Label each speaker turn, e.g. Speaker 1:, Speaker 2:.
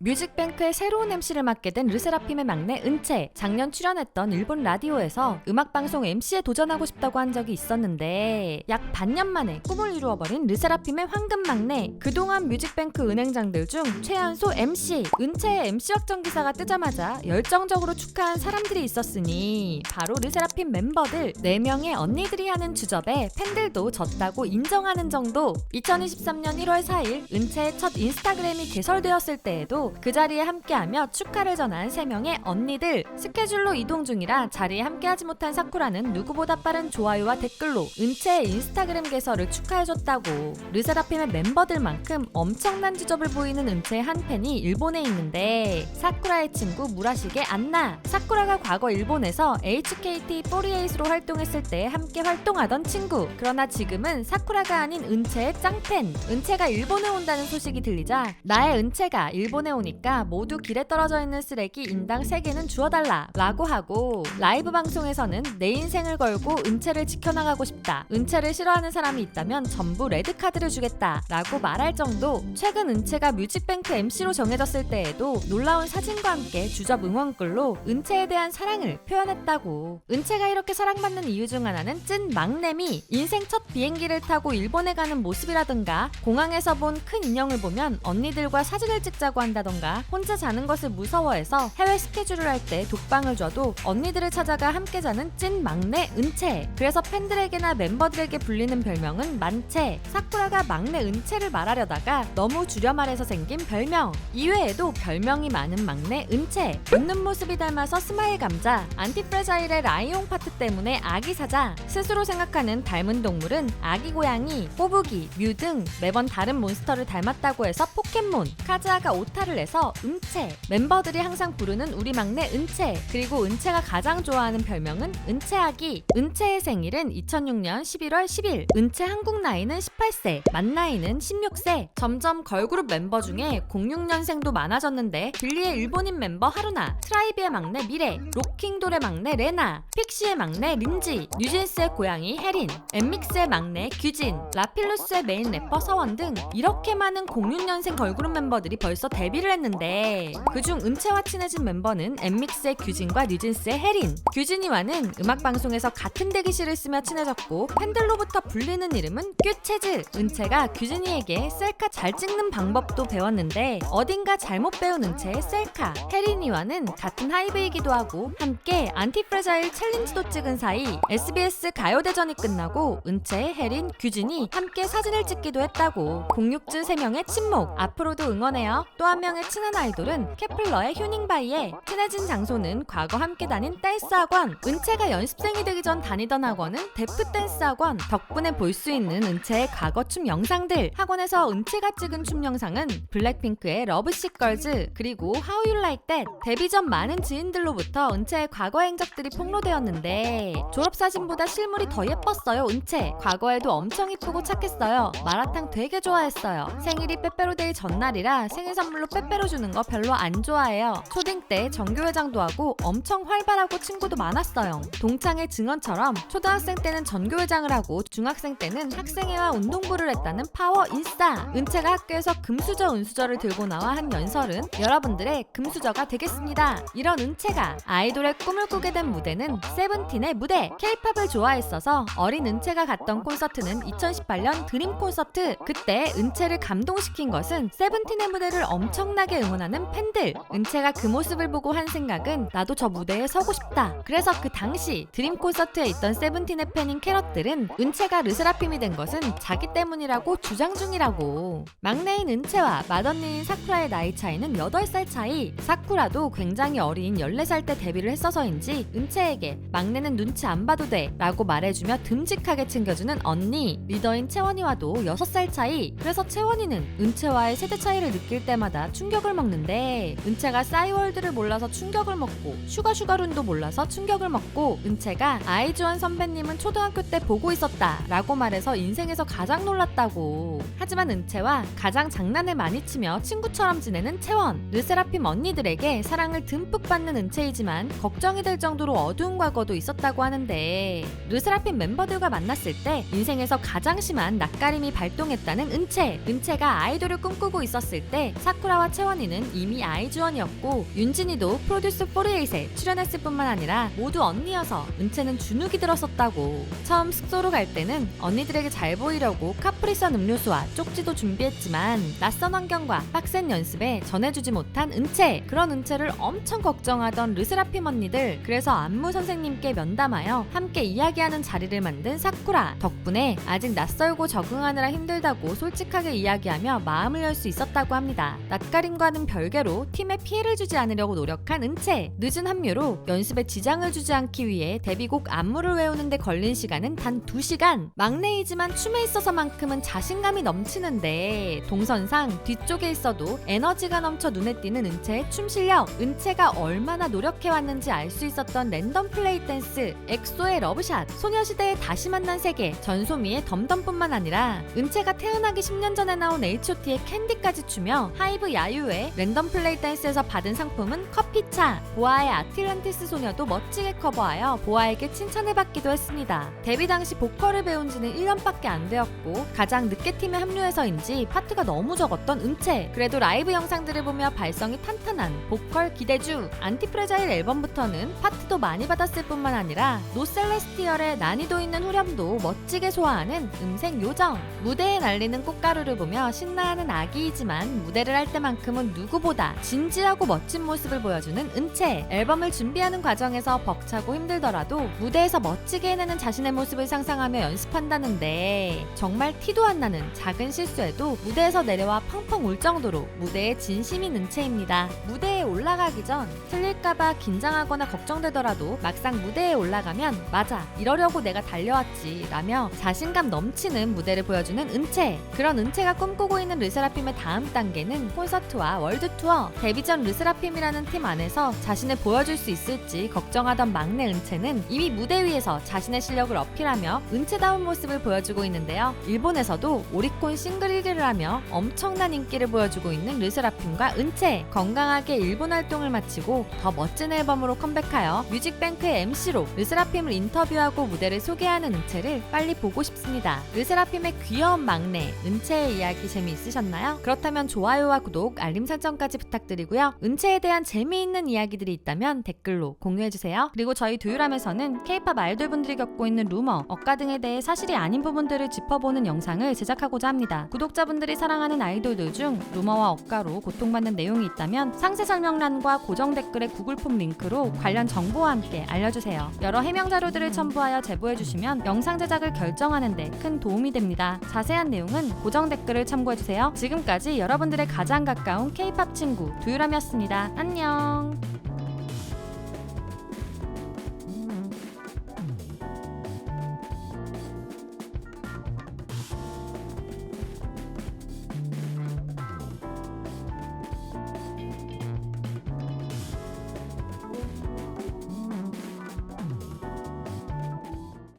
Speaker 1: 뮤직뱅크의 새로운 MC를 맡게 된 르세라핌의 막내 은채. 작년 출연했던 일본 라디오에서 음악방송 MC에 도전하고 싶다고 한 적이 있었는데 약 반년 만에 꿈을 이루어버린 르세라핌의 황금 막내. 그동안 뮤직뱅크 은행장들 중 최연소 MC, 은채의 MC 확정 기사가 뜨자마자 열정적으로 축하한 사람들이 있었으니 바로 르세라핌 멤버들 4명의 언니들이 하는 주접에 팬들도 졌다고 인정하는 정도. 2023년 1월 4일 은채의 첫 인스타그램이 개설되었을 때에도 그 자리에 함께하며 축하를 전한 3명의 언니들. 스케줄로 이동 중이라 자리에 함께하지 못한 사쿠라는 누구보다 빠른 좋아요와 댓글로 은채의 인스타그램 개설을 축하해줬다고. 르세라핌의 멤버들만큼 엄청난 주접을 보이는 은채의 한 팬이 일본에 있는데 사쿠라의 친구 무라시게 안나. 사쿠라가 과거 일본에서 HKT48로 활동했을 때 함께 활동하던 친구. 그러나 지금은 사쿠라가 아닌 은채의 짱팬. 은채가 일본에 온다는 소식이 들리자 나의 은채가 일본에 오니까 모두 길에 떨어져 있는 쓰레기 인당 3개는 주워달라 라고 하고, 라이브 방송에서는 내 인생을 걸고 은채를 지켜나가고 싶다, 은채를 싫어하는 사람이 있다면 전부 레드카드를 주겠다 라고 말할 정도. 최근 은채가 뮤직뱅크 MC로 정해졌을 때에도 놀라운 사진과 함께 주접 응원글로 은채에 대한 사랑을 표현했다고. 은채가 이렇게 사랑받는 이유 중 하나는 찐 막내미. 인생 첫 비행기를 타고 일본에 가는 모습이라든가, 공항에서 본 큰 인형을 보면 언니들과 사진을 찍자고 한다던가, 혼자 자는 것을 무서워해서 해외 스케줄을 할 때 독방을 줘도 언니들을 찾아가 함께 자는 찐 막내 은채. 그래서 팬들에게나 멤버들에게 불리는 별명은 만채. 사쿠라가 막내 은채를 말하려다가 너무 줄여 말해서 생긴 별명. 이외에도 별명이 많은 막내 은채. 웃는 모습이 닮아서 스마일 감자, 안티프레자일의 라이옹 파트 때문에 아기 사자, 스스로 생각하는 닮은 동물은 아기 고양이, 꼬부기, 뮤 등 매번 다른 몬스터를 닮았다고 해서 포켓몬, 카즈아가 오타를 내서 은채. 멤버들이 항상 부르는 우리 막내 은채. 그리고 은채가 가장 좋아하는 별명은 은채아기. 은채의 생일은 2006년 11월 10일. 은채 한국 나이는 18세, 만 나이는 16세. 점점 걸그룹 member 중에 06년생도 많아졌는데 빌리의 일본인 멤버 하루나, 트라이비의 막내 미래, 로킹돌의 막내 레나, 픽시의 막내 린지, 뉴진스의 고양이 혜린, 엠믹스의 막내 규진, 라필루스의 메인 래퍼 서원 등 이렇게 많은 06년생 걸그룹 멤버들이 벌써 데뷔를 했는데 그중 은채와 친해진 멤버는 엠믹스의 규진과 뉴진스의 혜린. 규진이와는 음악방송에서 같은 대기실을 쓰며 친해졌고 팬들로부터 불리는 이름은 큐체즈. 은채가 규진이에게 셀카 잘 찍는 방법도 배웠는데 어딘가 잘못 배운 은채의 셀카. 혜린이와는 같은 하이브이기도 하고 함께 안티프레자일 챌린지도 찍은 사이. SBS 가요대전이 끝나고 은채, 혜린, 규진이 함께 사진을 찍기도 했다고. 06즈 3명의 친목. 앞으로도 응원해요. 또 한 명의 친한 아이돌은 케플러의 휴닝바이에. 친해진 장소는 과거 함께 다닌 댄스 학원. 은채가 연습생이 되기 전 다니던 학원은 데프 댄스 학원. 덕분에 볼 수 있는 은채의 과거 춤 영상들. 학원에서 은채가 찍은 춤 영상은 블랙핑크의 러브식 걸즈, 그리고 How You Like That. 데뷔 전 많은 지인들로부터 은채의 과거 행적들이 폭로되었는데 졸업사진보다 실물이 더 예뻤어요 은채. 과거에도 엄청 이쁘고 착했어요. 마라탕 되게 좋아했어요. 생일이 빼빼로데이 전날이라 생일 선물로 빼빼로 주는 거 별로 안 좋아해요. 초딩 때 전교회장도 하고 엄청 활발하고 친구도 많았어요. 동창회 증언처럼 초등학생 때는 전교회장을 하고 중학생 때는 학생회와 운동부를 했다는 파워 인싸. 은채가 학교에서 금수저 은수저를 들고 나와 한 연설은 여러분들의 금수저가 되겠습니다. 이런 은채가 아이돌의 꿈을 꾸게 된 무대는 세븐틴의 무대. K-팝을 좋아했어서 어린 은채가 갔던 콘서트는 2018년 드림 콘서트. 그때 은채를 감동시킨 것은 세븐틴의 무대를 엄청나게 응원하는 팬들. 은채가 그 모습을 보고 한 생각은 나도 저 무대에 서고 싶다. 그래서 그 당시 드림 콘서트에 있던 세븐틴의 팬인 캐럿들은 은채가 르세라핌이 된 것은 자기 때문이라고 주장 중이라고. 막내인 은채와 맏언니인 사쿠라의 나이 차이는 8살 차이. 사쿠라도 굉장히 어린 14살 때 데뷔를 했어서인지 은채에게 막내는 눈치 안 봐도 돼 라고 말해주며 듬직하게 챙겨주는 언니. 리더인 채원이와도 6살 차이. 그래서 채원이는 은채와의 세대 차이를 느낄 때마다 충격을 먹는데 은채가 싸이월드를 몰라서 충격을 먹고 슈가슈가룬도 몰라서 충격을 먹고 은채가 아이즈원 선배님은 초등학교 때 보고 있었다 라고 말해서 인생에서 가장 놀랐다고. 하지만 은채와 가장 장난을 많이 치며 친구처럼 지내는 채원. 르세라핌 언니들에게 사랑을 듬뿍 받는 은채이지만 걱정이 될 정도로 어두운 과거도 있었다고 하는데 르세라핌 멤버들과 만났을 때 인생에서 가장 심한 낯가림이 발동했다는 은채. 은채가 아이돌을 꿈꾸고 있었을 때 사쿠라와 채원이는 이미 아이즈원이었고 윤진이도 프로듀스 48에 출연했을 뿐만 아니라 모두 언니여서 은채는 주눅이 들었었다고. 처음 숙소로 갈 때는 언니들에게 잘 보이려고 카프리선 음료수와 쪽지도 준비했지만 낯선 환경과 빡센 연습에 전해주지 못한 은채. 그런 은채를 엄청 걱정하던 르세라핌 언니들. 그래서 안무 선생님께 면담하여 함께 이야기하는 자리를 만든 사쿠라. 덕분에 아직 낯설고 적응하느라 힘들다고 솔직하게 이야기하며 마음을 열 수 있었다고 합니다. 낯가림과는 별개로 팀에 피해를 주지 않으려고 노력한 은채. 늦은 합류로 연습에 지장을 주지 않기 위해 데뷔곡 안무를 외우는데 걸린 시간은 단 2시간. 막내이지만 춤에 있어서만큼은 자신감이 넘치는데 동선상 뒤쪽에 있어도 에너지가 넘쳐 눈에 띄는 은채의 춤 실력. 은채가 얼마나 노력해왔는지 알 수 있었던 랜덤 플레이 댄스, 엑소의 러브샷, 소녀시대의 다시 만난 세계, 전소미의 덤덤뿐만 아니라 은채가 태어나기 10년 전에 나온 H.O.T의 캔디까지 추며 하이브 야유의 랜덤 플레이 댄스에서 받은 상품은 커피차. 보아의 아틀란티스 소녀도 멋지게 커버하여 보아에게 칭찬을 받기도 했습니다. 데뷔 당시 보컬을 배운 지는 1년밖에 안 되었고 가장 늦게 팀에 합류해서인지 파트가 너무 적었던 은채. 그래도 라이브 영상들을 보며 발성이 탄탄한 보컬 기대주. 안티프레자일 앨범부터는 파트도 많이 받았을 뿐만 아니라 노셀레스티얼의 난이도 있는 후렴도 멋지게 소화하는 음색 요정. 무대에 날리는 꽃가루를 보며 신나하는 아기이지만 무대를 할 때만큼은 누구보다 진지하고 멋진 모습을 보여주는 은채. 앨범을 준비하는 과정에서 벅차고 힘들더라도 무대에서 멋지게 해내는 자신의 모습을 상상하며 연습한다는데 정말 티도 안 나는 작은 실수에도 무대에서 내려와 펑펑 울 정도로 무대에 진심인 은채입니다. 무대에 올라가기 전 틀릴까봐 긴장하거나 걱정되더라도 막상 무대에 올라가면 맞아, 이러려고 내가 달려왔지 라며 자신감 넘치는 무대를 보여주는 은채. 그런 은채가 꿈꾸고 있는 르세라핌의 다음 단계는 콘서트와 월드투어. 데뷔 전 르세라핌이라는 팀 안에서 자신을 보여줄 수 있을지 걱정하던 막내 은채는 이미 무대 위에서 자신의 실력을 어필하며 은채다운 모습을 보여주고 있는데요. 일본에서도 오리콘 싱글 1위를 하며 엄청난 인기를 보여주고 있는 르세라핌과 은채. 건강하게 일본 활동을 마치고 더 멋진 앨범으로 컴백하여 뮤직뱅크의 MC로 르세라핌을 인터뷰하고 무대를 소개하는 은채를 빨리 보고 싶습니다. 르세라핌의 귀여운 막내 은채의 이야기 재미있으셨나요? 그렇다면 좋아요와 구독, 알림 설정까지 부탁드리고요. 은채에 대한 재미있는 이야기들이 있다면 댓글로 공유해주세요. 그리고 저희 두유람에서는 K-POP 아이돌분들이 겪고 있는 루머, 억가 등에 대해 사실이 아닌 부분들을 짚어보는 영상을 제작하고자 합니다. 구독자분들이 사랑하는 아이돌들 중 루머와 억가로 고통받는 내용이 있다면 상세 설명란과 고정 댓글의 구글 폼 링크로 관련 정보와 함께 알려주세요. 여러 해명 자료들을 첨부하여 제보해주시면 영상 제작을 결정하는 데 큰 도움이 됩니다. 자세한 내용은 고정 댓글을 참고해주세요. 지금까지 여러분들의 가장 가까운 K-POP 친구 두유람이었습니다. 안녕.